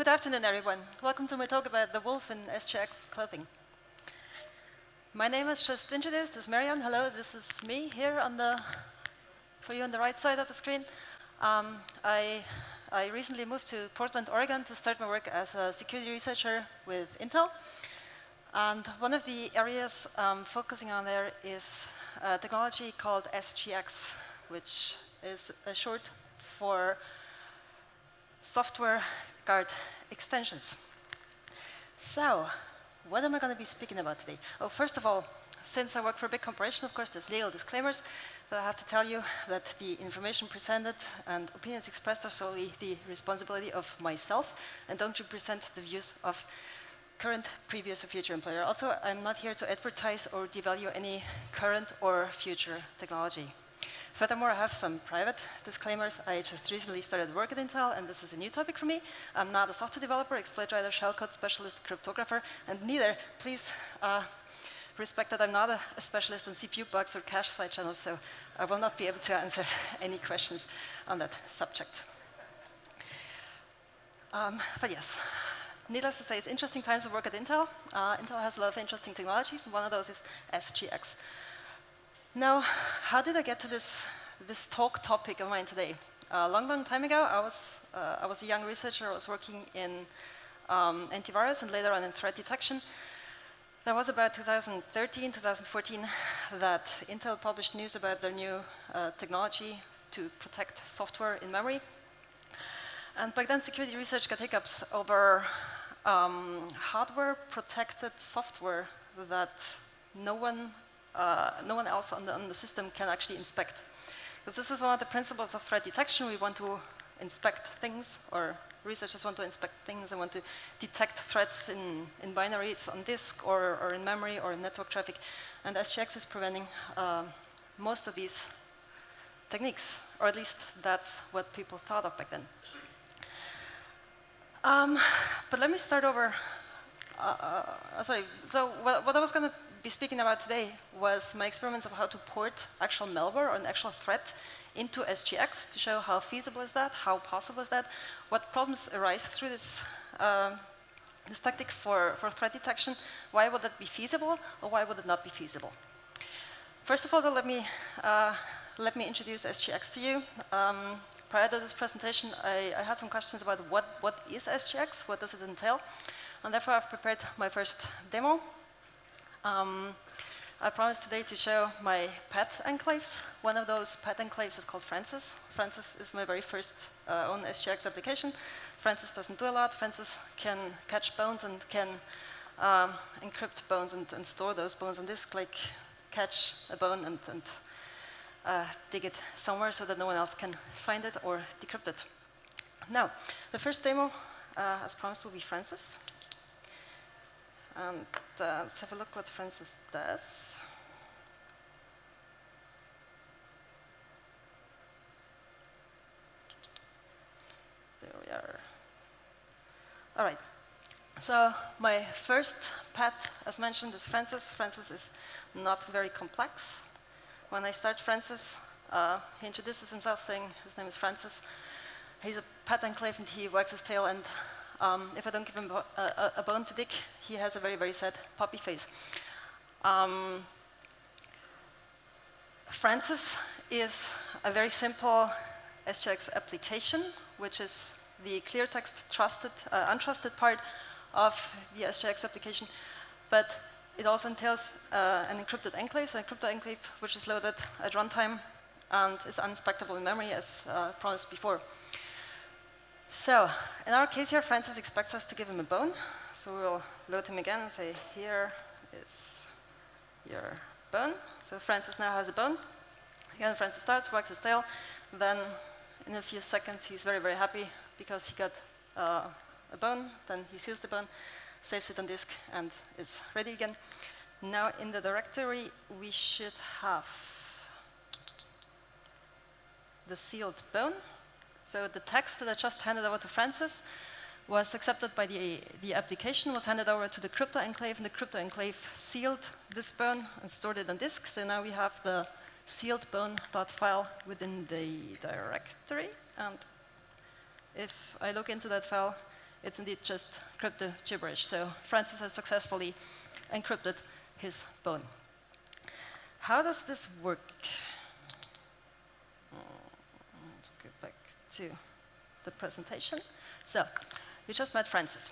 Good afternoon, everyone. Welcome to my talk about the wolf in SGX clothing. My name is just introduced. This is Marion. Hello, this is me here for you on the right side of the screen. I recently moved to Portland, Oregon to start my work as a security researcher with Intel. And one of the areas I'm focusing on there is a technology called SGX, which is a short for software guard extensions. So, what am I going to be speaking about today? Oh, first of all, since I work for a big corporation, of course, there's legal disclaimers that I have to tell you that the information presented and opinions expressed are solely the responsibility of myself and don't represent the views of current, previous, or future employer. Also, I'm not here to advertise or devalue any current or future technology. Furthermore, I have some private disclaimers. I just recently started work at Intel, and this is a new topic for me. I'm not a software developer, exploit writer, shellcode specialist, cryptographer, and neither, please respect that I'm not a specialist in CPU bugs or cache side channels, so I will not be able to answer any questions on that subject. But yes, needless to say, it's interesting times to work at Intel. Intel has a lot of interesting technologies, and one of those is SGX. Now, how did I get to this topic of mine today? A long time ago, I was a young researcher. I was working in antivirus and later on in threat detection. That was about 2013, 2014 that Intel published news about their new technology to protect software in memory. And back then, security research got hiccups over hardware-protected software that no one else on the system can actually inspect. Because this is one of the principles of threat detection. We want to inspect things, or researchers want to inspect things and want to detect threats in binaries on disk or in memory or in network traffic. And SGX is preventing most of these techniques, or at least that's what people thought of back then. But let me start over. Sorry, so what I was going to be speaking about today was my experiments of how to port actual malware or an actual threat into SGX to show how feasible is that, how possible is that, what problems arise through this tactic for threat detection, why would that be feasible, or why would it not be feasible? First of all, though, let me introduce SGX to you. Prior to this presentation, I had some questions about what is SGX, what does it entail, and therefore I've prepared my first demo. I promised today to show my pet enclaves. One of those pet enclaves is called Francis. Francis is my very first own SGX application. Francis doesn't do a lot. Francis can catch bones and can encrypt bones and store those bones on disk, like catch a bone and dig it somewhere so that no one else can find it or decrypt it. Now, the first demo, as promised, will be Francis. And let's have a look what Francis does. There we are. All right. So my first pet, as mentioned, is Francis. Francis is not very complex. When I start Francis, he introduces himself saying his name is Francis. He's a pet enclave and he wags his tail, and if I don't give him a bone to dig, he has a very, very sad puppy face. Francis is a very simple SGX application, which is the clear text untrusted part of the SGX application, but it also entails an encrypted enclave, so an encrypted enclave which is loaded at runtime and is uninspectable in memory as promised before. So, in our case here, Francis expects us to give him a bone. So we'll load him again and say, here is your bone. So Francis now has a bone. Again, Francis starts, wags his tail. Then, in a few seconds, he's very, very happy because he got a bone. Then he seals the bone, saves it on disk, and is ready again. Now, in the directory, we should have the sealed bone. So the text that I just handed over to Francis was accepted by the application, was handed over to the crypto enclave, and the crypto enclave sealed this bone and stored it on disk. So now we have the sealed bone.file within the directory. And if I look into that file, it's indeed just crypto gibberish. So Francis has successfully encrypted his bone. How does this work? Let's go back to the presentation. So, you just met Francis.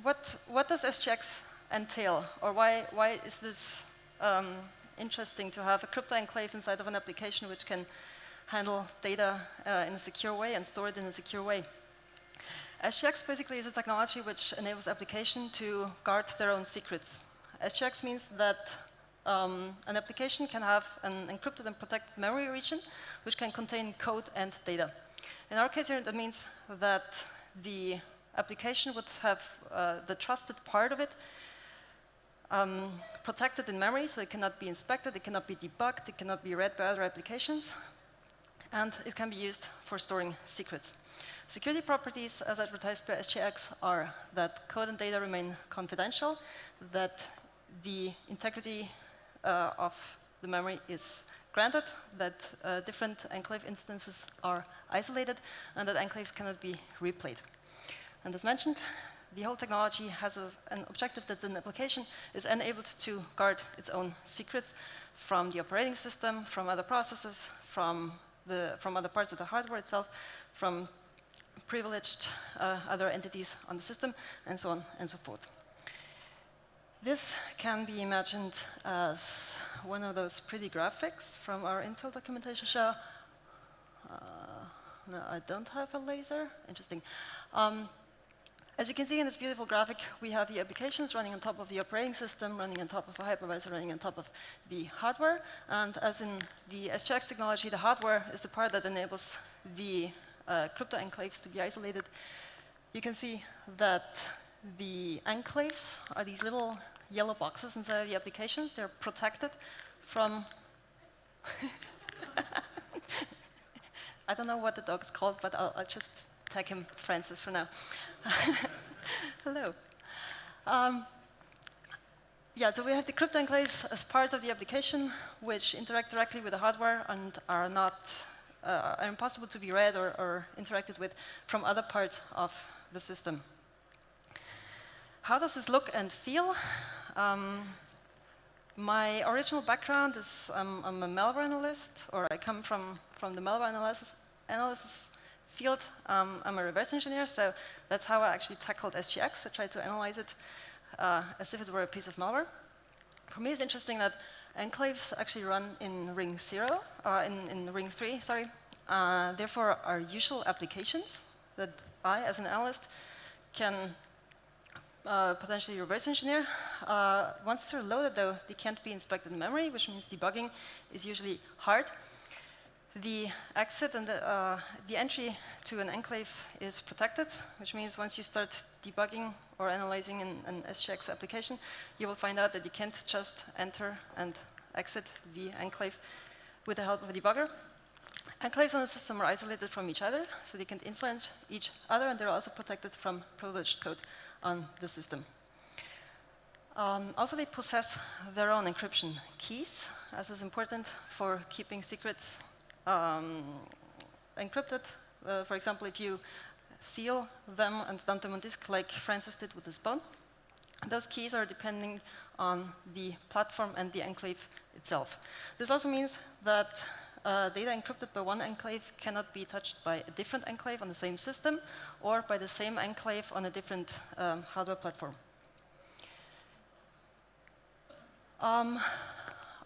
What does SGX entail, or why is this interesting to have a crypto enclave inside of an application which can handle data in a secure way and store it in a secure way? SGX basically is a technology which enables application to guard their own secrets. SGX means that an application can have an encrypted and protected memory region which can contain code and data. In our case here, that means that the application would have the trusted part of it protected in memory, so it cannot be inspected, it cannot be debugged, it cannot be read by other applications, and it can be used for storing secrets. Security properties, as advertised by SGX, are that code and data remain confidential, that the integrity of the memory is granted, that different enclave instances are isolated, and that enclaves cannot be replayed. And as mentioned, the whole technology has an objective that an application is enabled to guard its own secrets from the operating system, from other processes, from other parts of the hardware itself, from privileged other entities on the system, and so on and so forth. This can be imagined as one of those pretty graphics from our Intel documentation show. No, I don't have a laser. Interesting. As you can see in this beautiful graphic, we have the applications running on top of the operating system, running on top of a hypervisor, running on top of the hardware. And as in the SGX technology, the hardware is the part that enables the crypto enclaves to be isolated. You can see that the enclaves are these little yellow boxes inside of the applications. They're protected from I don't know what the dog is called, but I'll just tag him Francis for now. Hello. Yeah, so we have the crypto enclaves as part of the application, which interact directly with the hardware and are impossible to be read or interacted with from other parts of the system. How does this look and feel? My original background is I'm a malware analyst, or I come from the malware analysis field. I'm a reverse engineer, so that's how I actually tackled SGX. I tried to analyze it as if it were a piece of malware. For me, it's interesting that enclaves actually run in ring 0, in ring 3, sorry. Therefore, our usual applications that I, as an analyst, can potentially reverse engineer. Once they're loaded, though, they can't be inspected in memory, which means debugging is usually hard. The exit and the entry to an enclave is protected, which means once you start debugging or analyzing an SGX application, you will find out that you can't just enter and exit the enclave with the help of a debugger. Enclaves on the system are isolated from each other, so they can influence each other, and they're also protected from privileged code on the system. Also, they possess their own encryption keys, as is important for keeping secrets encrypted. For example, if you seal them and dump them on disk, like Francis did with his bone, those keys are depending on the platform and the enclave itself. This also means that data encrypted by one enclave cannot be touched by a different enclave on the same system or by the same enclave on a different hardware platform.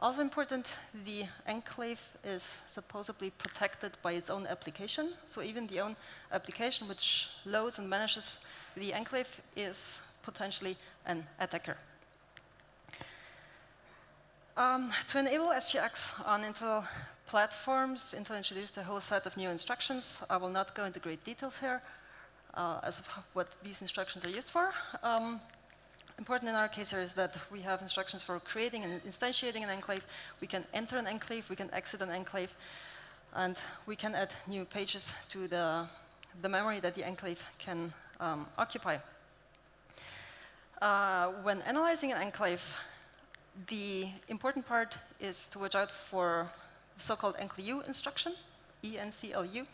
Also important, the enclave is supposedly protected by its own application. So even the own application which loads and manages the enclave is potentially an attacker. To enable SGX on Intel platforms, Intel introduced a whole set of new instructions. I will not go into great details here as of what these instructions are used for. Important in our case here is that we have instructions for creating and instantiating an enclave. We can enter an enclave, we can exit an enclave, and we can add new pages to the memory that the enclave can occupy. When analyzing an enclave, the important part is to watch out for the so-called enclu instruction, ENCLU,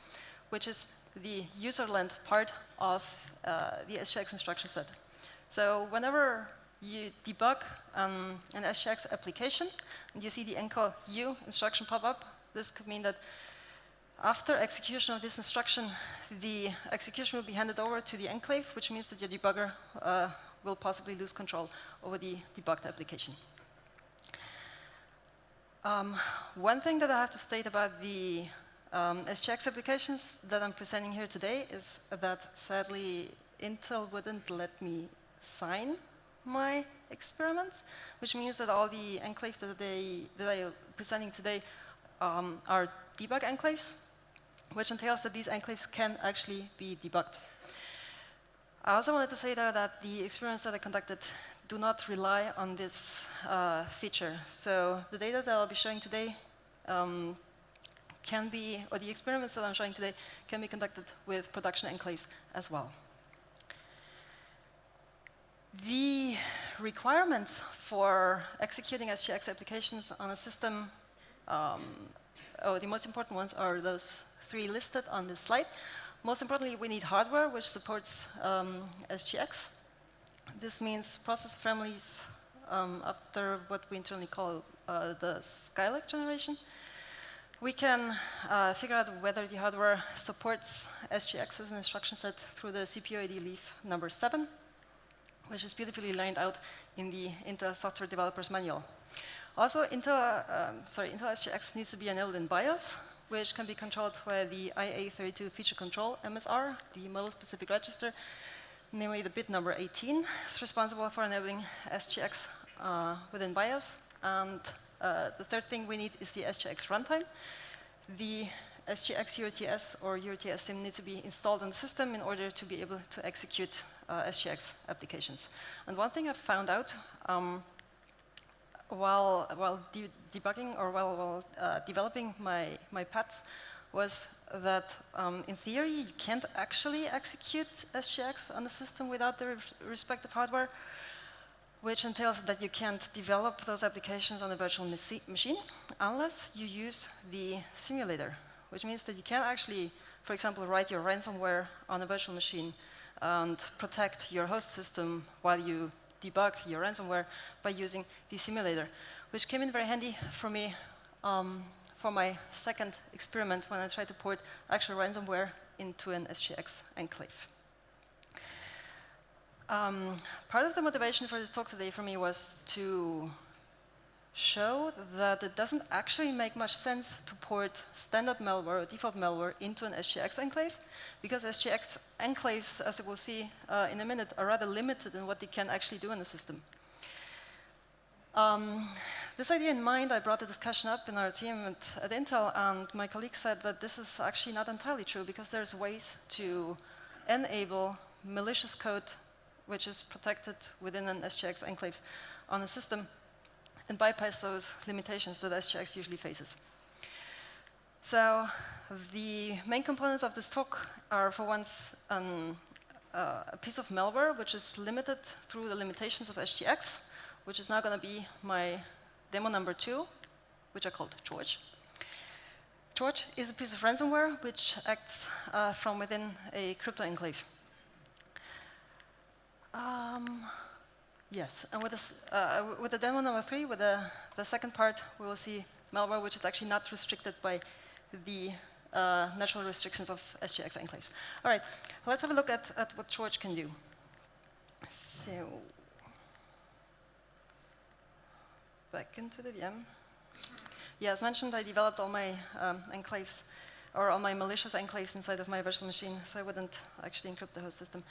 which is the userland part of the SGX instruction set. So whenever you debug an SGX application and you see the enclave U instruction pop up, this could mean that after execution of this instruction, the execution will be handed over to the enclave, which means that your debugger will possibly lose control over the debugged application. One thing that I have to state about the SGX applications that I'm presenting here today is that sadly Intel wouldn't let me sign my experiments, which means that all the enclaves that I am presenting today are debug enclaves, which entails that these enclaves can actually be debugged. I also wanted to say, though, that the experiments that I conducted do not rely on this feature. So the data that I'll be showing today can be, or the experiments that I'm showing today can be conducted with production enclaves as well. The requirements for executing SGX applications on a system, the most important ones are those three listed on this slide. Most importantly, we need hardware which supports SGX. This means processor families after what we internally call the Skylake generation. We can figure out whether the hardware supports SGX as an instruction set through the CPU ID leaf number 7, which is beautifully laid out in the Intel Software Developers Manual. Also, Intel SGX needs to be enabled in BIOS, which can be controlled by the IA32 feature control MSR, the model-specific register, namely the bit number 18. It's responsible for enabling SGX within BIOS. And the third thing we need is the SGX runtime. The SGX URTS or URTS sim needs to be installed on the system in order to be able to execute SGX applications. And one thing I found out while debugging or while developing my paths was that in theory you can't actually execute SGX on the system without the respective hardware, which entails that you can't develop those applications on a virtual machine unless you use the simulator, which means that you can't actually, for example, write your ransomware on a virtual machine and protect your host system while you debug your ransomware by using the simulator, which came in very handy for me for my second experiment when I tried to port actual ransomware into an SGX enclave. Part of the motivation for this talk today for me was to show that it doesn't actually make much sense to port standard malware or default malware into an SGX enclave, because SGX enclaves, as you will see in a minute, are rather limited in what they can actually do in the system. This idea in mind, I brought the discussion up in our team at Intel, and my colleague said that this is actually not entirely true, because there's ways to enable malicious code which is protected within an SGX enclaves on a system and bypass those limitations that SGX usually faces. So the main components of this talk are, for once, a piece of malware which is limited through the limitations of SGX, which is now going to be my demo number 2, which I called George. George is a piece of ransomware which acts from within a crypto enclave. Yes, and with the demo number 3, with the second part, we will see malware which is actually not restricted by the natural restrictions of SGX enclaves. All right, let's have a look at what George can do. So, back into the VM. Yeah, as mentioned, I developed all my enclaves, or all my malicious enclaves inside of my virtual machine, so I wouldn't actually encrypt the host system.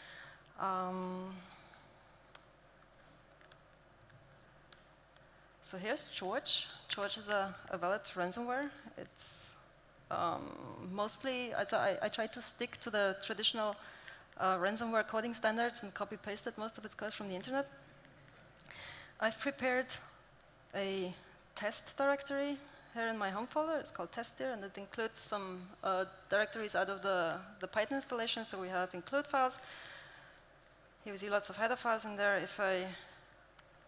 So here's George. George is a valid ransomware. It's mostly, I tried to stick to the traditional ransomware coding standards and copy-pasted most of its code from the internet. I've prepared a test directory here in my home folder. It's called test here, and it includes some directories out of the Python installation. So we have include files. Here we see lots of header files in there. If I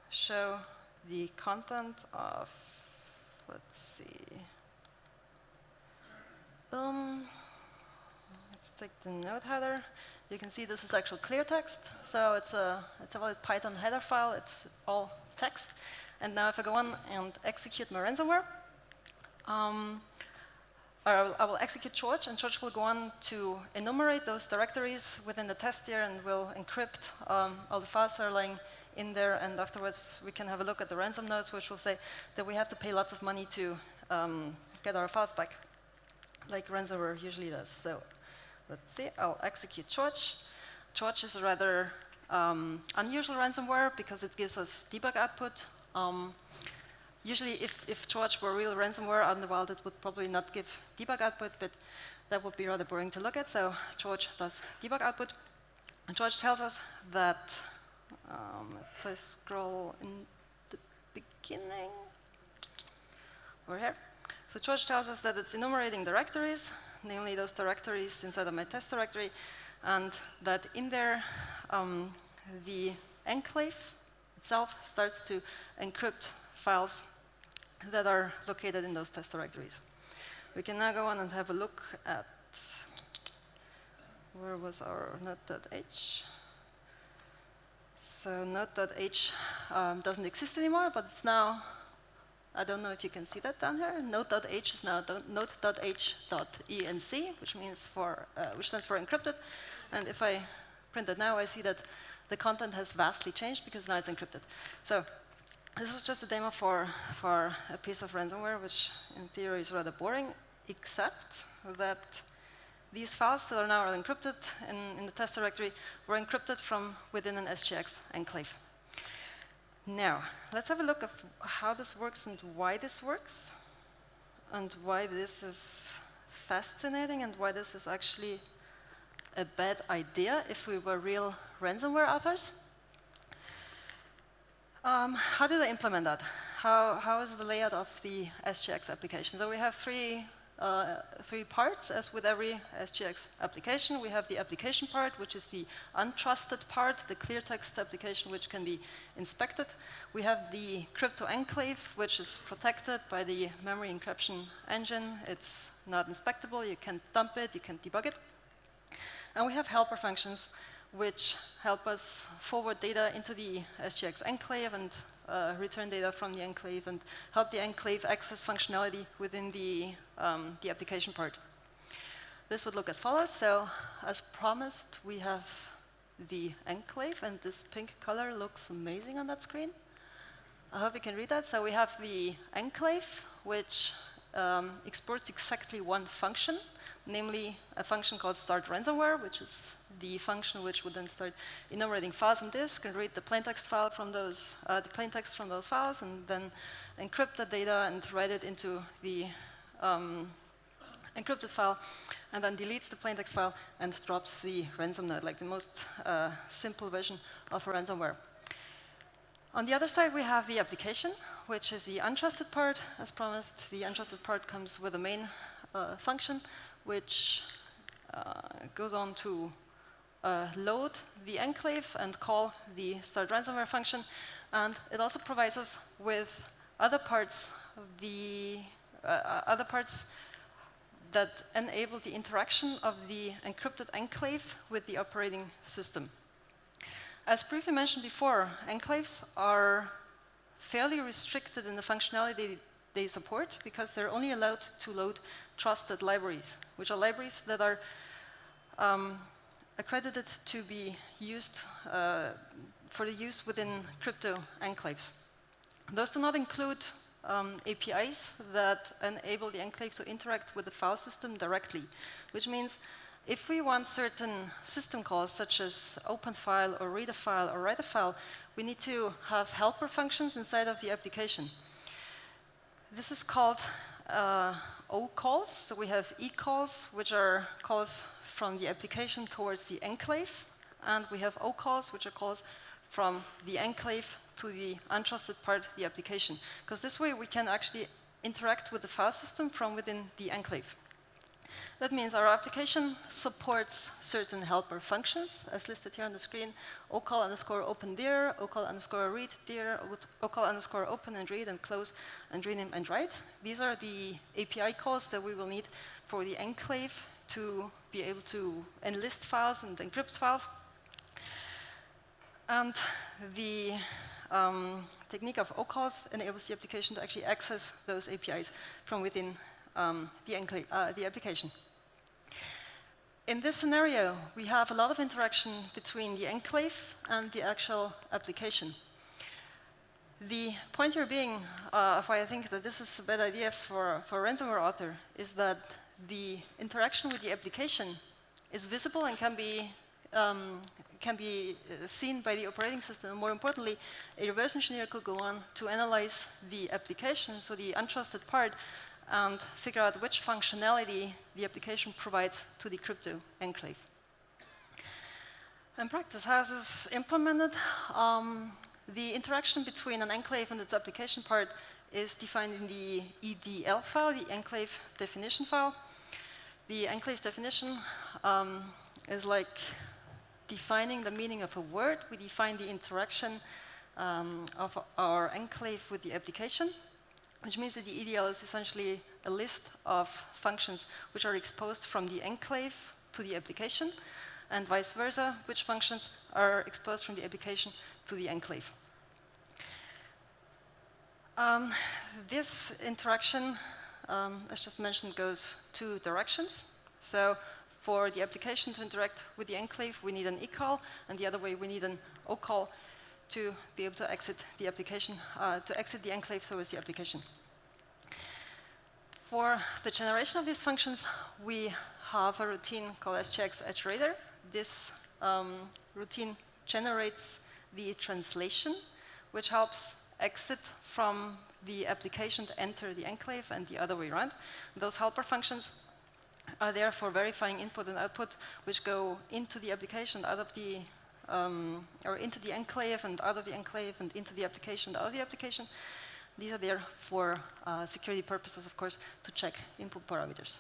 show the content of, let's see, let's take the node header. You can see this is actual clear text. So it's a valid Python header file. It's all text. And now if I go on and execute my ransomware, I will execute George, and George will go on to enumerate those directories within the test tier and will encrypt all the files that are lying in there. And afterwards, we can have a look at the ransom notes, which will say that we have to pay lots of money to get our files back, like ransomware usually does. So let's see, I'll execute George. George is a rather unusual ransomware because it gives us debug output. Usually, if George were real ransomware out in the wild, it would probably not give debug output, but that would be rather boring to look at. So George does debug output. And George tells us that, if I scroll in the beginning, over here. So George tells us that it's enumerating directories, namely those directories inside of my test directory, and that in there, the enclave itself starts to encrypt files that are located in those test directories. We can now go on and have a look at where was our node.h. So node.h doesn't exist anymore, but it's now, I don't know if you can see that down here. Node.h is now node.h.enc, which stands for encrypted. And if I print it now, I see that the content has vastly changed because now it's encrypted. So this was just a demo for a piece of ransomware, which in theory is rather boring, except that these files that are now encrypted in the test directory were encrypted from within an SGX enclave. Now, let's have a look at how this works and why this works, and why this is fascinating, and why this is actually a bad idea if we were real ransomware authors. How did I implement that? How is the layout of the SGX application? So we have three parts, as with every SGX application. We have the application part, which is the untrusted part, the clear text application, which can be inspected. We have the crypto enclave, which is protected by the memory encryption engine. It's not inspectable. You can't dump it. You can't debug it. And we have helper functions, which help us forward data into the SGX enclave and return data from the enclave and help the enclave access functionality within the application part. This would look as follows. So as promised, we have the enclave, and this pink color looks amazing on that screen. I hope you can read that. So we have the enclave, which exports exactly one function, namely a function called start ransomware, which is the function which would then start enumerating files on disk and read the plaintext file from those, the plaintext from those files, and then encrypt the data and write it into the encrypted file, and then deletes the plaintext file and drops the ransom node, like the most simple version of a ransomware. On the other side, we have the application, which is the untrusted part. As promised, the untrusted part comes with a main function, which goes on to load the enclave and call the start ransomware function. And it also provides us with other parts, that enable the interaction of the encrypted enclave with the operating system. As briefly mentioned before, enclaves are fairly restricted in the functionality they support because they're only allowed to load trusted libraries, which are libraries that are accredited to be used for the use within crypto enclaves. Those do not include APIs that enable the enclave to interact with the file system directly, which means if we want certain system calls, such as open file or read a file or write a file, we need to have helper functions inside of the application. This is called O-calls. So we have E-calls, which are calls from the application towards the enclave. And we have O-calls, which are calls from the enclave to the untrusted part of the application. Because this way we can actually interact with the file system from within the enclave. That means our application supports certain helper functions, as listed here on the screen: ocall underscore open dir, ocall underscore read dir, ocall underscore open and read and close and rename and write. These are the API calls that we will need for the enclave to be able to enlist files and encrypt files. And the technique of OCalls enables the application to actually access those APIs from within the application. In this scenario, we have a lot of interaction between the enclave and the actual application. The point here being, of why I think that this is a bad idea for a ransomware author, is that the interaction with the application is visible and can be seen by the operating system. And more importantly, a reverse engineer could go on to analyze the application, so the untrusted part, and figure out which functionality the application provides to the crypto enclave. In practice, how is this implemented? The interaction between an enclave and its application part is defined in the EDL file, the Enclave Definition file. The Enclave Definition is like defining the meaning of a word. We define the interaction of our enclave with the application, which means that the EDL is essentially a list of functions which are exposed from the enclave to the application, and vice versa, which functions are exposed from the application to the enclave. This interaction, as just mentioned, goes two directions. So for the application to interact with the enclave, we need an eCall, and the other way, we need an OCall to be able to exit the application, to exit the enclave towards the application. For the generation of these functions, we have a routine called SGX iterator. This routine generates the translation, which helps exit from the application to enter the enclave and the other way around. Those helper functions are there for verifying input and output, which go into the application, out of the, or into the enclave and out of the enclave and into the application and out of the application. These are there for security purposes, of course, to check input parameters.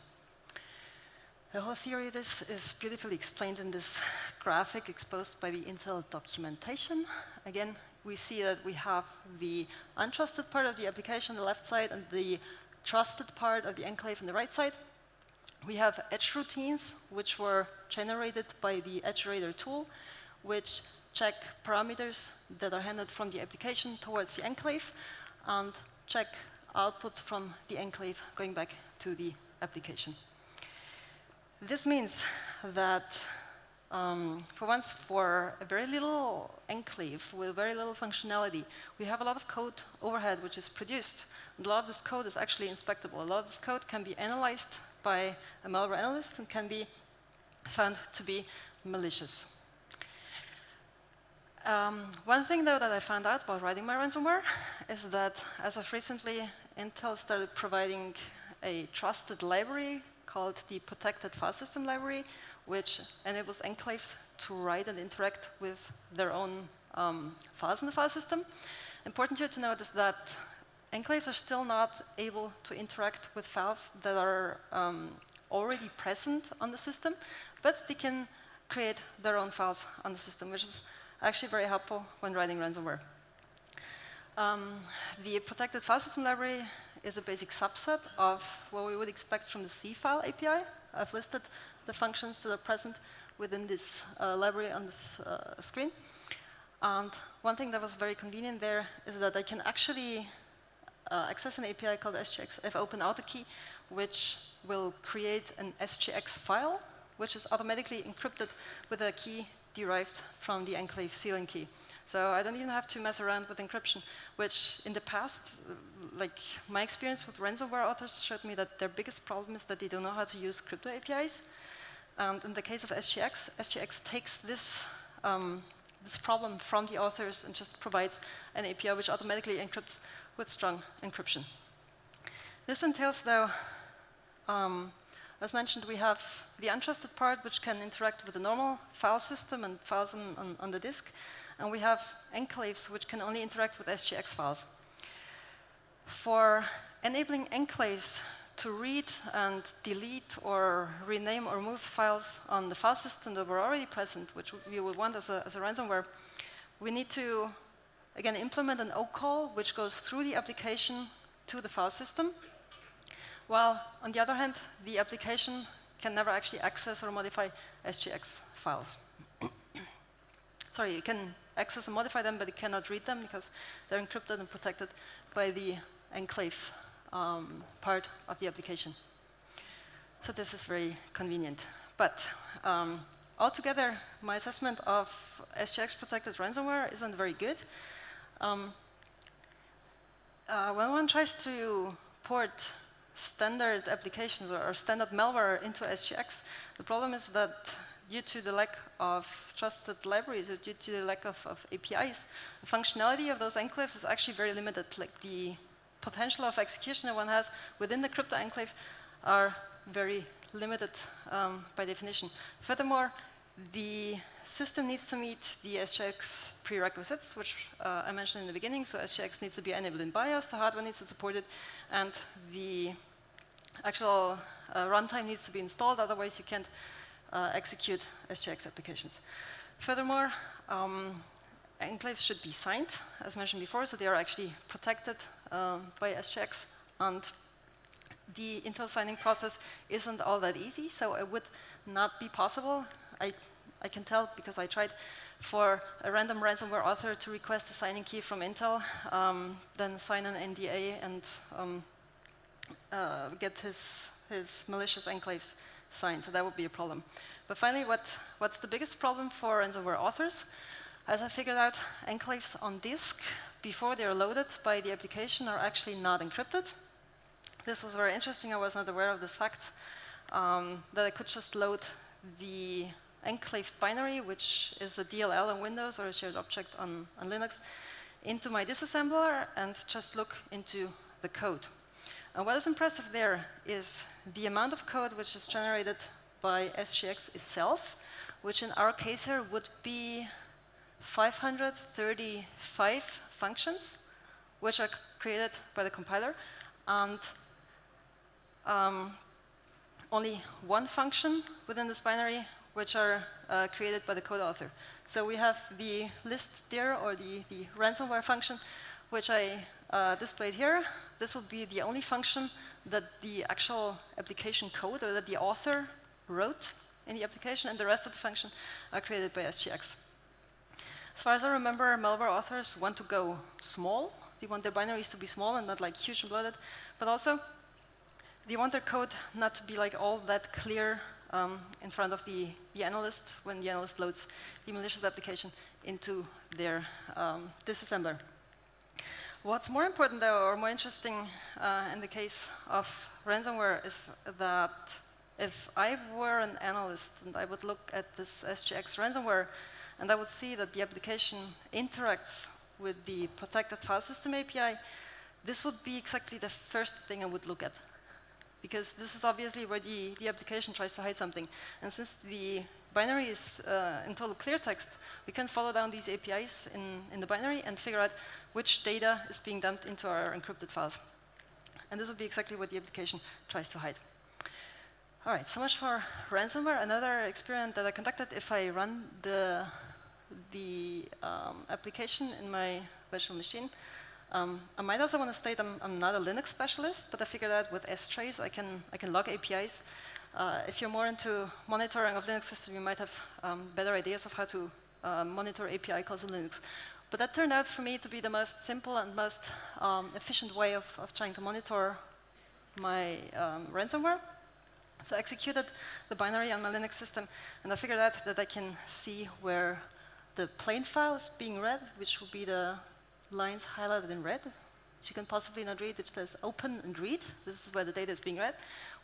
The whole theory of this is beautifully explained in this graphic exposed by the Intel documentation. Again, we see that we have the untrusted part of the application on the left side and the trusted part of the enclave on the right side. We have edge routines, which were generated by the iterator tool, which check parameters that are handed from the application towards the enclave, and check output from the enclave going back to the application. This means that for once, for a very little enclave with very little functionality, we have a lot of code overhead which is produced. And a lot of this code is actually inspectable. A lot of this code can be analyzed by a malware analyst and can be found to be malicious. One thing, though, that I found out while writing my ransomware is that, as of recently, Intel started providing a trusted library called the Protected File System Library, which enables enclaves to write and interact with their own files in the file system. Important here to note is that enclaves are still not able to interact with files that are already present on the system, but they can create their own files on the system, which is actually very helpful when writing ransomware. The Protected File System Library is a basic subset of what we would expect from the C-file API. I've listed the functions that are present within this library on this screen. And one thing that was very convenient there is that I can actually access an API called SGX FOpenAutoKey, which will create an SGX file, which is automatically encrypted with a key derived from the enclave sealing key. So I don't even have to mess around with encryption, which in the past, like my experience with ransomware authors showed me that their biggest problem is that they don't know how to use crypto APIs. And in the case of SGX, SGX takes this, this problem from the authors and just provides an API which automatically encrypts with strong encryption. This entails, though, as mentioned, we have the untrusted part, which can interact with the normal file system and files on the disk. And we have enclaves, which can only interact with SGX files. For enabling enclaves to read and delete or rename or move files on the file system that were already present, which we would want as a ransomware, we need to, again, implement an OCall, which goes through the application to the file system. While, on the other hand, the application can never actually access or modify SGX files. Sorry, you can access and modify them, but you cannot read them because they're encrypted and protected by the enclave part of the application. So this is very convenient. But altogether, my assessment of SGX-protected ransomware isn't very good. When one tries to port standard applications or standard malware into SGX, the problem is that due to the lack of trusted libraries or due to the lack of APIs, the functionality of those enclaves is actually very limited. Like the potential of execution that one has within the crypto enclave are very limited by definition. Furthermore, the system needs to meet the SGX prerequisites, which I mentioned in the beginning. So SGX needs to be enabled in BIOS, the hardware needs to support it, and the actual runtime needs to be installed, otherwise you can't execute SGX applications. Furthermore, enclaves should be signed, as mentioned before, so they are actually protected by SGX, and the Intel signing process isn't all that easy, so it would not be possible. I can tell because I tried for a random ransomware author to request a signing key from Intel, then sign an NDA and get his malicious enclaves signed, so that would be a problem. But finally, what's the biggest problem for ransomware authors? As I figured out, enclaves on disk, before they're loaded by the application, are actually not encrypted. This was very interesting. I was not aware of this fact, that I could just load the enclave binary, which is a DLL on Windows or a shared object on Linux, into my disassembler and just look into the code. And what is impressive there is the amount of code which is generated by SGX itself, which in our case here would be 535 functions, which are created by the compiler, and only one function within this binary which are created by the code author. So we have the list there, or the ransomware function, which I displayed here. This will be the only function that the actual application code, or that the author wrote in the application, and the rest of the function are created by SGX. As far as I remember, malware authors want to go small. They want their binaries to be small and not like huge and bloated, but also they want their code not to be like all that clear in front of the analyst when the analyst loads the malicious application into their disassembler. What's more important, though, or more interesting in the case of ransomware is that if I were an analyst and I would look at this SGX ransomware and I would see that the application interacts with the protected file system API, this would be exactly the first thing I would look at. Because this is obviously where the application tries to hide something. And since the binary is in total clear text, we can follow down these APIs in the binary and figure out which data is being dumped into our encrypted files. And this would be exactly what the application tries to hide. All right, so much for ransomware. Another experiment that I conducted, if I run the application in my virtual machine, I might also want to state I'm not a Linux specialist, but I figured out with strace I can log APIs. If you're more into monitoring of Linux systems, you might have better ideas of how to monitor API calls in Linux. But that turned out for me to be the most simple and most efficient way of trying to monitor my ransomware. So I executed the binary on my Linux system, and I figured out that I can see where the plain file is being read, which will be the lines highlighted in red, which you can possibly not read, which says open and read. This is where the data is being read.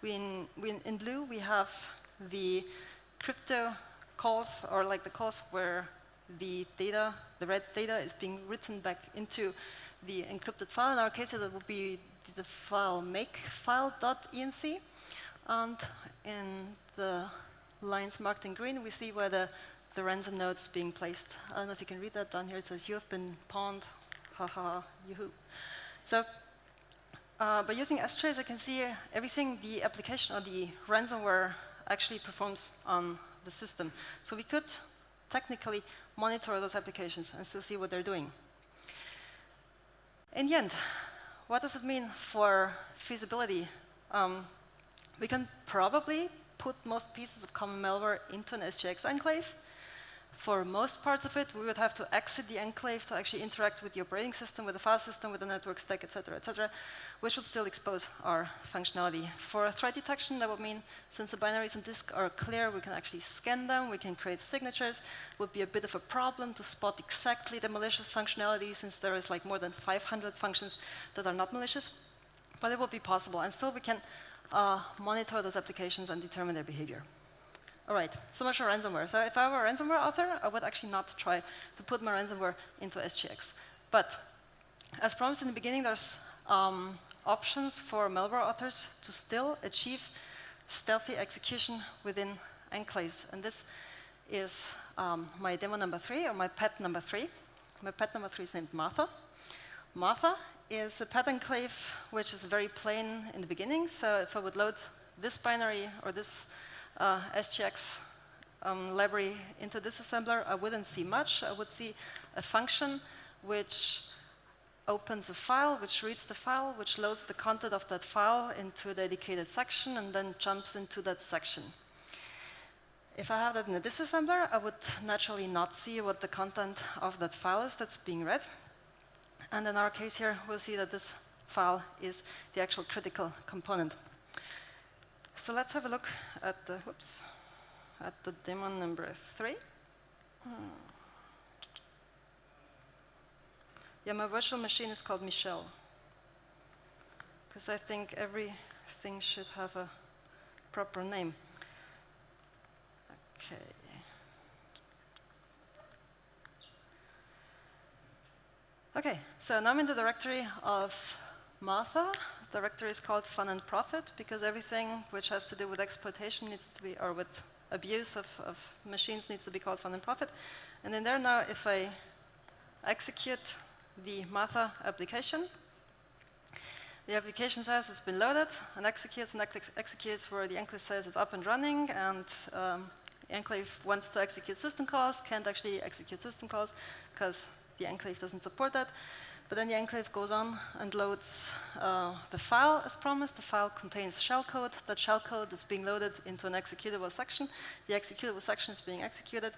In blue, we have the crypto calls, or like the calls where the data, the red data, is being written back into the encrypted file. In our case, it will be the file makefile.enc. And in the lines marked in green, we see where the ransom node is being placed. I don't know if you can read that down here. It says, you have been pawned. Haha, yoo-hoo. So by using strace, I can see everything the application or the ransomware actually performs on the system. So we could technically monitor those applications and still see what they're doing. In the end, what does it mean for feasibility? We can probably put most pieces of common malware into an SGX enclave. For most parts of it, we would have to exit the enclave to actually interact with the operating system, with the file system, with the network stack, etc., which would still expose our functionality. For threat detection, that would mean since the binaries on disk are clear, we can actually scan them, we can create signatures. It would be a bit of a problem to spot exactly the malicious functionality, since there is like more than 500 functions that are not malicious. But it would be possible, and still we can monitor those applications and determine their behavior. All right, so much for ransomware. So if I were a ransomware author, I would actually not try to put my ransomware into SGX. But as promised in the beginning, there's options for malware authors to still achieve stealthy execution within enclaves. And this is my demo number 3, or my pet number 3. My pet number 3 is named Martha. Martha is a pet enclave, which is very plain in the beginning. So if I would load this binary or this SGX library into this assembler, I wouldn't see much. I would see a function which opens a file, which reads the file, which loads the content of that file into a dedicated section, and then jumps into that section. If I have that in a disassembler, I would naturally not see what the content of that file is that's being read. And in our case here, we'll see that this file is the actual critical component. So let's have a look at the, at the demo number 3. Yeah, my virtual machine is called Michelle, because I think everything should have a proper name. Okay. Okay, so now I'm in the directory of Martha. The directory is called Fun and Profit, because everything which has to do with exploitation needs to be, or with abuse of machines needs to be called Fun and Profit. And in there now, if I execute the Martha application, the application says it's been loaded and executes where the enclave says it's up and running, and the enclave wants to execute system calls, can't actually execute system calls because the enclave doesn't support that. But then the enclave goes on and loads the file as promised. The file contains shellcode. That shellcode is being loaded into an executable section. The executable section is being executed.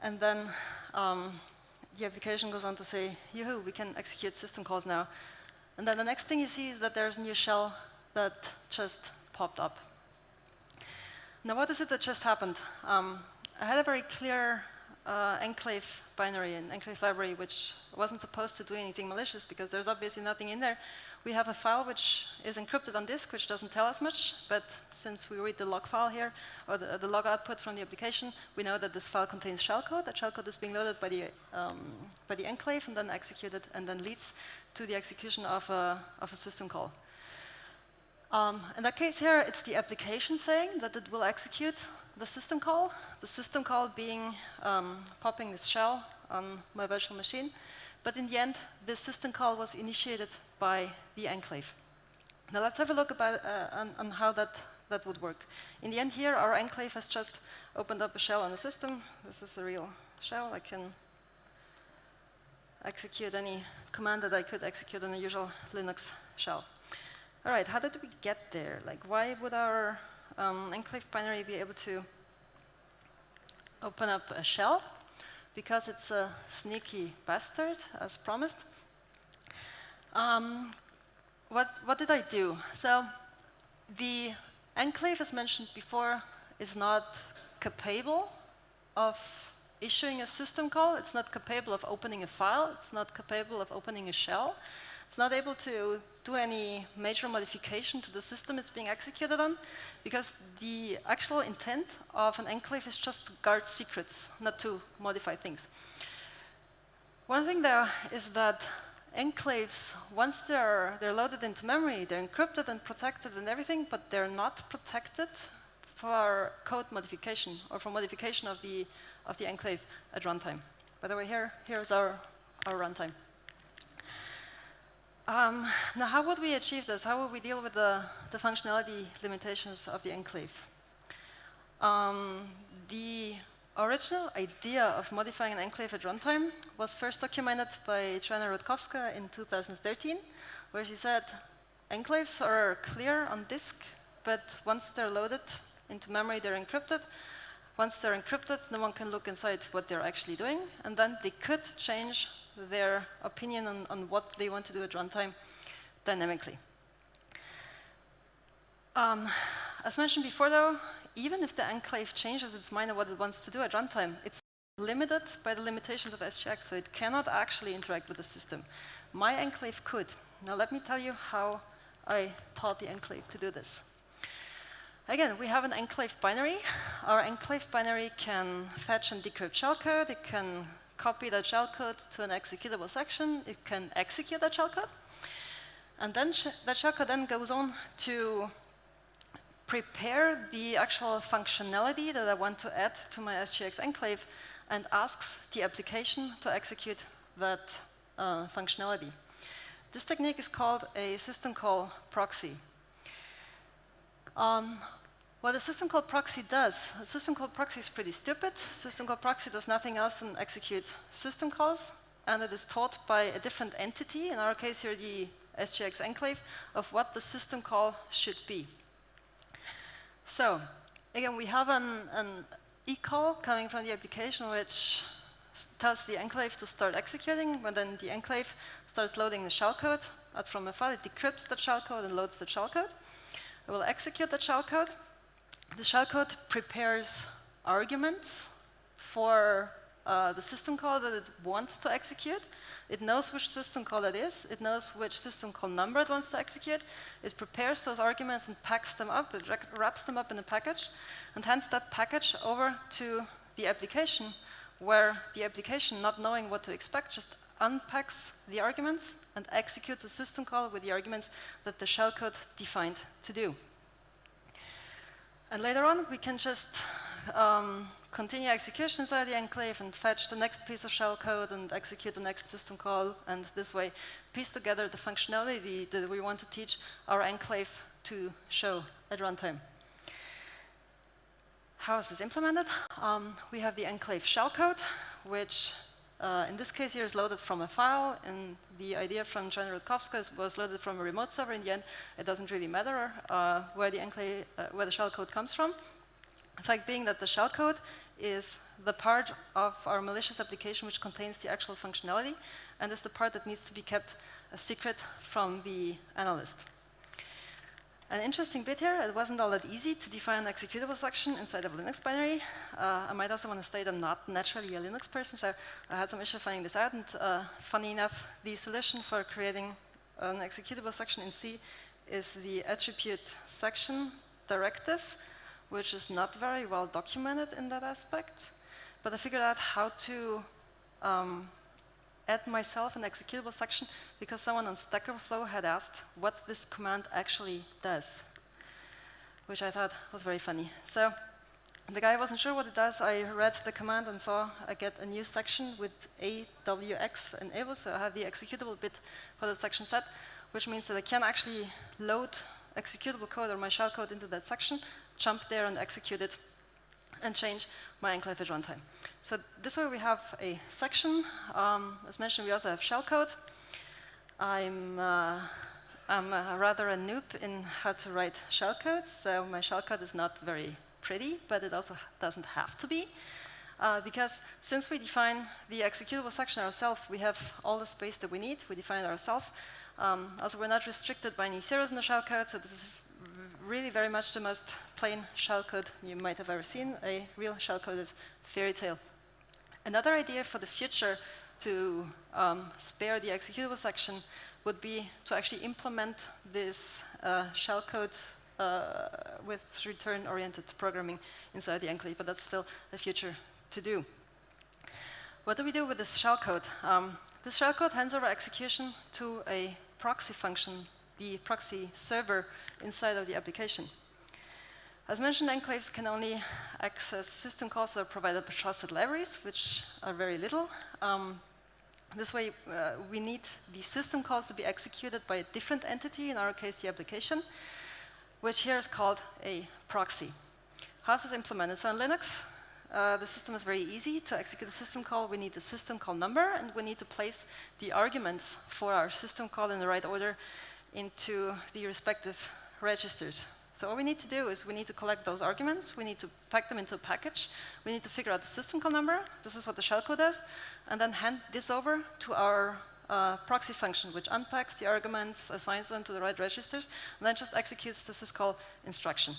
And then the application goes on to say, yoo-hoo, we can execute system calls now. And then the next thing you see is that there's a new shell that just popped up. Now, what is it that just happened? I had a very clear enclave binary, an enclave library, which wasn't supposed to do anything malicious because there's obviously nothing in there. We have a file which is encrypted on disk, which doesn't tell us much, but since we read the log file here, or the log output from the application, we know that this file contains shellcode. That shellcode is being loaded by the enclave and then executed, and then leads to the execution of a system call. In that case here, it's the application saying that it will execute the system call being popping this shell on my virtual machine. But in the end, this system call was initiated by the enclave. Now let's have a look about, on how that would work. In the end here, our enclave has just opened up a shell on the system. This is a real shell. I can execute any command that I could execute on a usual Linux shell. All right, how did we get there? Like, why would our enclave binary be able to open up a shell? Because it's a sneaky bastard, as promised. What did I do? So the enclave, as mentioned before, is not capable of issuing a system call. It's not capable of opening a file. It's not capable of opening a shell. It's not able to do any major modification to the system it's being executed on, because the actual intent of an enclave is just to guard secrets, not to modify things. One thing there is that enclaves, once they're loaded into memory, they're encrypted and protected and everything, but they're not protected for code modification or for modification of the enclave at runtime. By the way, here's our runtime. Now, how would we achieve this? How would we deal with the functionality limitations of the enclave? The original idea of modifying an enclave at runtime was first documented by Joanna Rutkowska in 2013, where she said, enclaves are clear on disk, but once they're loaded into memory, they're encrypted. Once they're encrypted, no one can look inside what they're actually doing, and then they could change their opinion on what they want to do at runtime dynamically. As mentioned before, though, even if the enclave changes its mind of what it wants to do at runtime, it's limited by the limitations of SGX, so it cannot actually interact with the system. My enclave could. Now let me tell you how I taught the enclave to do this. Again, we have an enclave binary. Our enclave binary can fetch and decrypt shellcode. It can copy that shellcode to an executable section. It can execute that shellcode. And then that shellcode then goes on to prepare the actual functionality that I want to add to my SGX enclave and asks the application to execute that functionality. This technique is called a system call proxy. What a system call proxy does, a system call proxy is pretty stupid. System call proxy does nothing else than execute system calls, and it is taught by a different entity, in our case here the SGX enclave, of what the system call should be. So, again, we have an e-call coming from the application which tells the enclave to start executing, but then the enclave starts loading the shellcode out from a file. It decrypts the shellcode and loads the shellcode. It will execute the shellcode. The shellcode prepares arguments for the system call that it wants to execute. It knows which system call it is. It knows which system call number it wants to execute. It prepares those arguments and packs them up. It wraps them up in a package and hands that package over to the application, where the application, not knowing what to expect, just unpacks the arguments and executes a system call with the arguments that the shellcode defined to do. And later on, we can just continue execution inside the enclave and fetch the next piece of shellcode and execute the next system call, and this way piece together the functionality that we want to teach our enclave to show at runtime. How is this implemented? We have the enclave shellcode, which in this case here is loaded from a file, and the idea from John Rutkowska was loaded from a remote server. In the end, it doesn't really matter where the enclave, where the shellcode comes from. The fact being that the shellcode is the part of our malicious application which contains the actual functionality, and is the part that needs to be kept a secret from the analyst. An interesting bit here, it wasn't all that easy to define an executable section inside of a Linux binary. I might also want to state I'm not naturally a Linux person, so I had some issue finding this out, and funny enough, the solution for creating an executable section in C is the attribute section directive, which is not very well documented in that aspect. But I figured out how to add myself an executable section because someone on Stack Overflow had asked what this command actually does, which I thought was very funny. So the guy wasn't sure what it does. I read the command and saw I get a new section with AWX enabled, so I have the executable bit for that section set, which means that I can actually load executable code or my shellcode into that section, jump there and execute it, and change my enclave at runtime. So this way we have a section. As mentioned, we also have shellcode. I'm rather a noob in how to write shellcode, so my shellcode is not very pretty, but it also doesn't have to be. Because since we define the executable section ourselves, we have all the space that we need. We define it ourselves. Also, we're not restricted by any zeros in the shellcode, so this is really very much the most plain shellcode you might have ever seen. A real shellcode is fairy tale. Another idea for the future to spare the executable section would be to actually implement this shellcode with return-oriented programming inside the enclave, but that's still a future to do. What do we do with this shellcode? This shellcode hands over execution to a proxy function, the proxy server inside of the application. As mentioned, enclaves can only access system calls that are provided by trusted libraries, which are very little. This way, we need the system calls to be executed by a different entity, in our case, the application, which here is called a proxy. How is this implemented? So in Linux, the system is very easy. To execute a system call, we need the system call number, and we need to place the arguments for our system call in the right order into the respective registers. So all we need to do is we need to collect those arguments, we need to pack them into a package, we need to figure out the system call number, this is what the shellcode does, and then hand this over to our proxy function, which unpacks the arguments, assigns them to the right registers, and then just executes the Syscall instruction.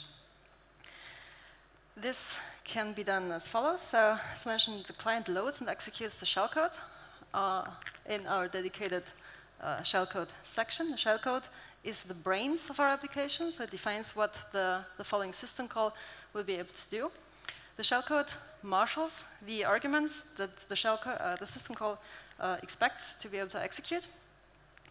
This can be done as follows. So, as mentioned, the client loads and executes the shellcode in our dedicated shellcode section. The shellcode is the brains of our application, so it defines what the following system call will be able to do. The shellcode marshals the arguments that the system call expects to be able to execute.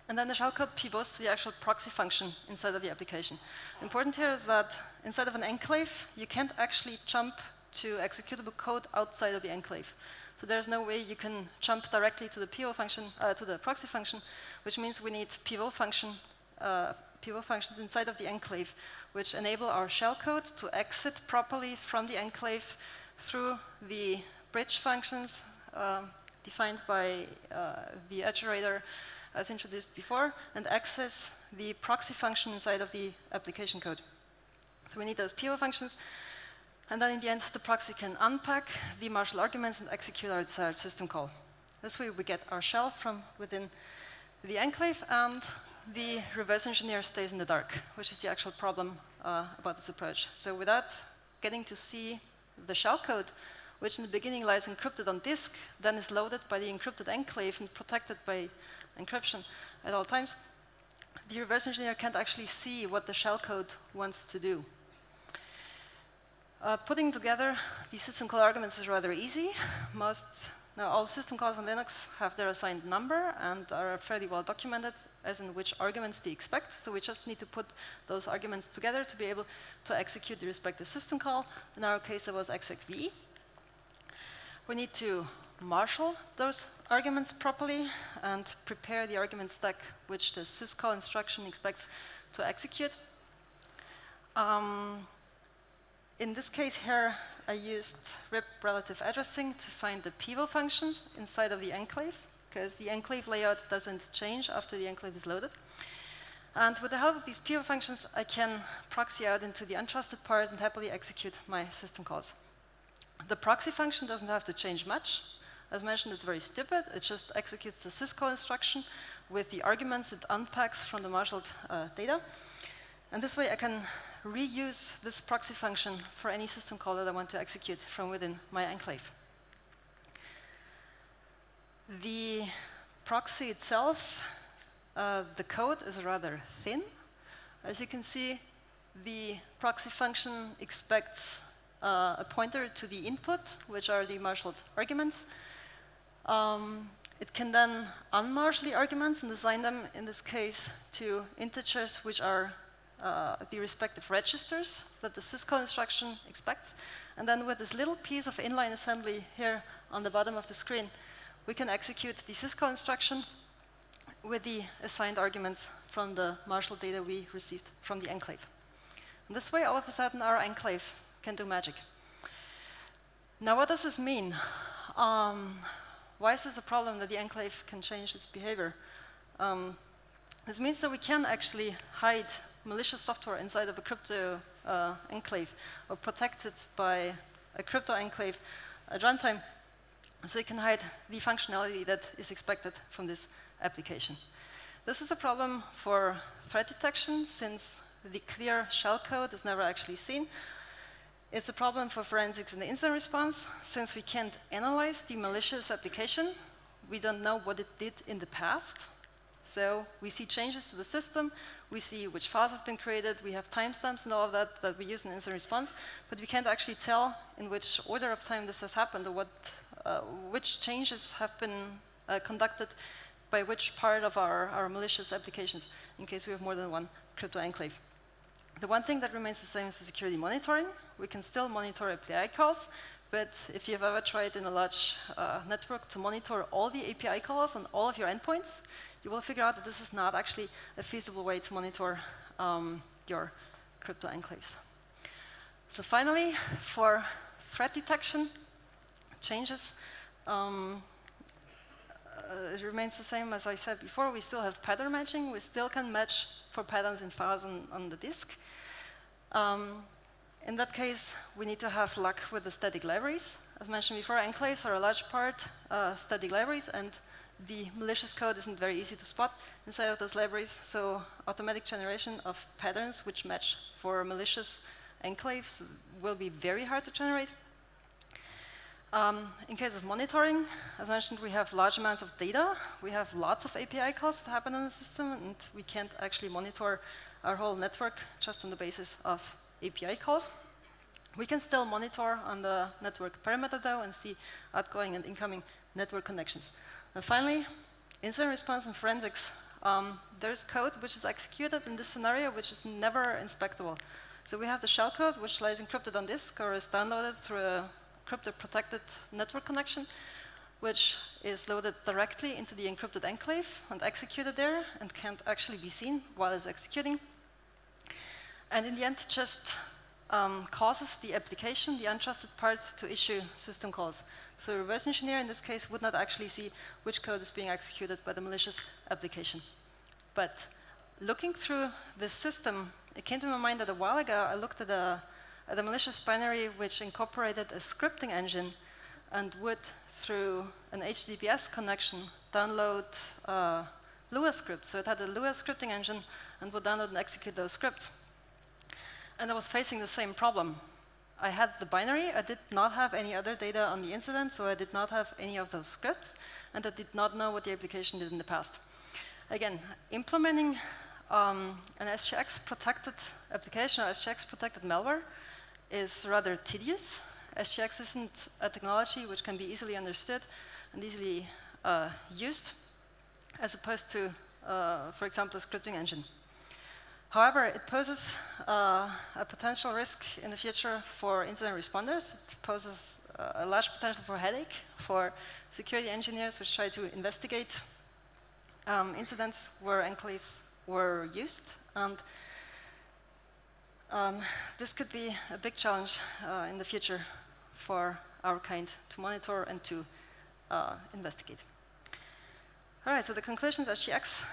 And then the shellcode pivots to the actual proxy function inside of the application. Important here is that inside of an enclave, you can't actually jump to executable code outside of the enclave. So there's no way you can jump directly to the pivot function, to the proxy function, which means we need pivot functions inside of the enclave, which enable our shellcode to exit properly from the enclave through the bridge functions defined by the iterator as introduced before, and access the proxy function inside of the application code. So we need those pivot functions, and then in the end, the proxy can unpack the Marshal arguments and execute our desired system call. This way we get our shell from within the enclave, and the reverse engineer stays in the dark, which is the actual problem about this approach. So without getting to see the shellcode, which in the beginning lies encrypted on disk, then is loaded by the encrypted enclave and protected by encryption at all times, the reverse engineer can't actually see what the shellcode wants to do. Putting together the system call arguments is rather easy. Now all system calls on Linux have their assigned number and are fairly well documented as in which arguments they expect. So we just need to put those arguments together to be able to execute the respective system call. In our case, it was execv. We need to marshal those arguments properly and prepare the argument stack which the Syscall instruction expects to execute. In this case here, I used RIP relative addressing to find the pivot functions inside of the enclave, because the enclave layout doesn't change after the enclave is loaded. And with the help of these pivot functions, I can proxy out into the untrusted part and happily execute my system calls. The proxy function doesn't have to change much. As mentioned, it's very stupid. It just executes the Syscall instruction with the arguments it unpacks from the marshaled data. And this way I can reuse this proxy function for any system call that I want to execute from within my enclave. The proxy itself, the code is rather thin. As you can see, the proxy function expects a pointer to the input, which are the marshaled arguments. It can then unmarshal the arguments and assign them, in this case, to integers, which are the respective registers that the Syscall instruction expects. And then with this little piece of inline assembly here on the bottom of the screen, we can execute the Syscall instruction with the assigned arguments from the Marshal data we received from the enclave. And this way, all of a sudden, our enclave can do magic. Now, what does this mean? Why is this a problem that the enclave can change its behavior? This means that we can actually hide malicious software inside of a crypto enclave or protect it by a crypto enclave at runtime, so you can hide the functionality that is expected from this application. This is a problem for threat detection, since the clear shellcode is never actually seen. It's a problem for forensics and the incident response, since we can't analyze the malicious application. We don't know what it did in the past. So we see changes to the system, we see which files have been created, we have timestamps and all of that that we use in incident response, but we can't actually tell in which order of time this has happened, or which changes have been conducted by which part of our malicious applications, in case we have more than one crypto enclave. The one thing that remains the same is the security monitoring. We can still monitor API calls, but if you've ever tried in a large network to monitor all the API calls on all of your endpoints, you will figure out that this is not actually a feasible way to monitor your crypto enclaves. So finally, for threat detection changes, it remains the same as I said before. We still have pattern matching. We still can match for patterns in files on the disk. In that case, we need to have luck with the static libraries. As mentioned before, enclaves are a large part static libraries, and the malicious code isn't very easy to spot inside of those libraries, so automatic generation of patterns which match for malicious enclaves will be very hard to generate. In case of monitoring, as mentioned, we have large amounts of data. We have lots of API calls that happen in the system, and we can't actually monitor our whole network just on the basis of API calls. We can still monitor on the network perimeter, though, and see outgoing and incoming network connections. And finally, incident response and forensics. There's code which is executed in this scenario which is never inspectable. So we have the shellcode, which lies encrypted on disk or is downloaded through a encrypted protected network connection, which is loaded directly into the encrypted enclave and executed there and can't actually be seen while it's executing. And in the end, just causes the application, the untrusted part, to issue system calls. So a reverse engineer in this case would not actually see which code is being executed by the malicious application. But looking through this system, it came to my mind that a while ago I looked at a malicious binary which incorporated a scripting engine and would, through an HTTPS connection, download Lua scripts. So it had a Lua scripting engine and would download and execute those scripts. And I was facing the same problem. I had the binary, I did not have any other data on the incident, so I did not have any of those scripts, and I did not know what the application did in the past. Again, implementing an SGX-protected application, or SGX-protected malware, is rather tedious. SGX isn't a technology which can be easily understood and easily used, as opposed to, for example, a scripting engine. However, it poses a potential risk in the future for incident responders. It poses a large potential for headache for security engineers which try to investigate incidents where enclaves were used. And this could be a big challenge in the future for our kind to monitor and to investigate. All right, so the conclusion is SGX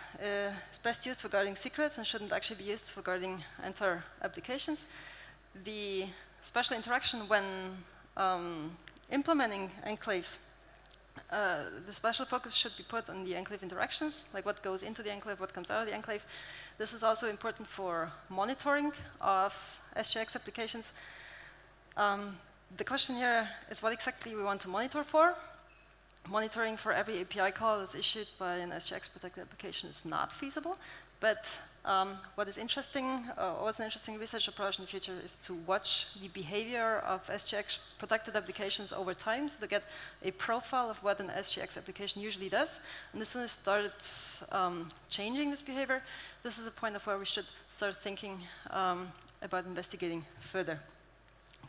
is best used for guarding secrets and shouldn't actually be used for guarding entire applications. The special interaction when implementing enclaves, the special focus should be put on the enclave interactions, like what goes into the enclave, what comes out of the enclave. This is also important for monitoring of SGX applications. The question here is what exactly we want to monitor for. Monitoring for every API call that's issued by an SGX-protected application is not feasible, but what is interesting, what's an interesting research approach in the future is to watch the behavior of SGX-protected applications over time, so to get a profile of what an SGX application usually does. And as soon as it starts changing this behavior, this is a point of where we should start thinking about investigating further.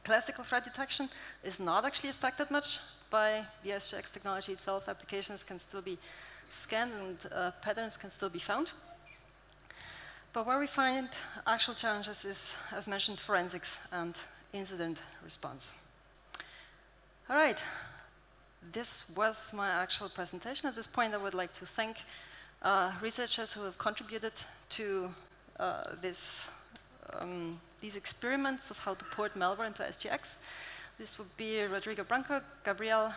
Classical threat detection is not actually affected much by the SGX technology itself. Applications can still be scanned and patterns can still be found. But where we find actual challenges is, as mentioned, forensics and incident response. All right, this was my actual presentation. At this point, I would like to thank researchers who have contributed to these experiments of how to port malware into SGX. This would be Rodrigo Branco, Gabriel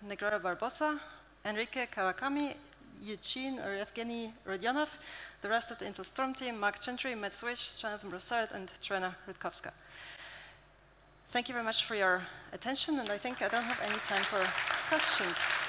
Negrera Barbosa, Enrique Kawakami, Eugene or Evgeny Rodionov, the rest of the Intel Storm team, Mark Gentry, Matt Swish, Jonathan Broussard, and Trena Rutkowska. Thank you very much for your attention, and I think I don't have any time for questions.